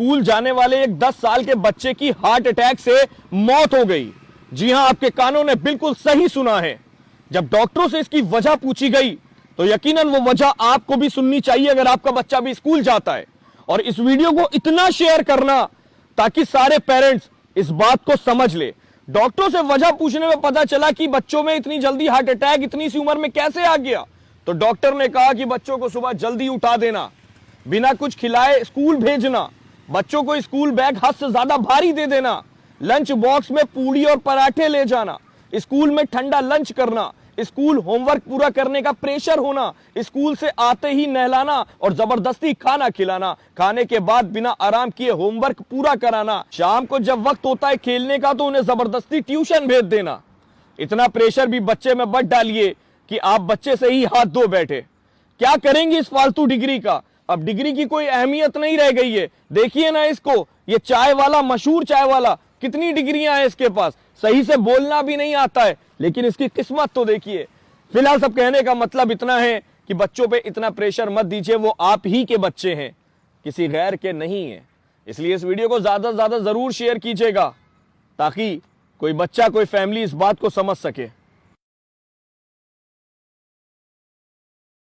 School जाने वाले एक 10 साल के बच्चे की हार्ट अटैक से मौत हो गई। जी हां, आपके कानों ने बिल्कुल सही सुना है। जब डॉक्टरों से इसकी वजह पूछी गई तो यकीनन वो वजह आपको भी सुननी चाहिए अगर आपका बच्चा भी स्कूल जाता है। और इस वीडियो को इतना शेयर करना ताकि सारे पेरेंट्स इस बात को समझ ले। डॉक्टरों से वजह पूछने में पता चला कि बच्चों में इतनी जल्दी हार्ट अटैक इतनी सी उम्र में कैसे आ गया। तो डॉक्टर ने कहा कि बच्चों को सुबह जल्दी उठा देना, बिना कुछ खिलाए स्कूल भेजना, बच्चों को स्कूल बैग हद से ज्यादा भारी दे देना, लंच बॉक्स में पूड़ी और पराठे ले जाना, स्कूल में ठंडा लंच करना, स्कूल होमवर्क पूरा करने का प्रेशर होना, स्कूल से आते ही नहलाना और जबरदस्ती खाना खिलाना, खाने के बाद बिना आराम किए होमवर्क पूरा कराना, शाम को जब वक्त होता है खेलने का तो उन्हें जबरदस्ती ट्यूशन भेज देना। इतना प्रेशर भी बच्चे में मत डालिए कि आप बच्चे से ही हाथ धो बैठे। क्या करेंगे इस फालतू डिग्री का? अब डिग्री की कोई अहमियत नहीं रह गई है। देखिए ना इसको, ये चाय वाला, मशहूर चाय वाला, कितनी डिग्रियां हैं इसके पास, सही से बोलना भी नहीं आता है, लेकिन इसकी किस्मत तो देखिए। फिलहाल सब कहने का मतलब इतना है कि बच्चों पे इतना प्रेशर मत दीजिए, वो आप ही के बच्चे हैं, किसी गैर के नहीं है। इसलिए इस वीडियो को ज्यादा से ज्यादा जरूर शेयर कीजिएगा ताकि कोई बच्चा, कोई फैमिली इस बात को समझ सके।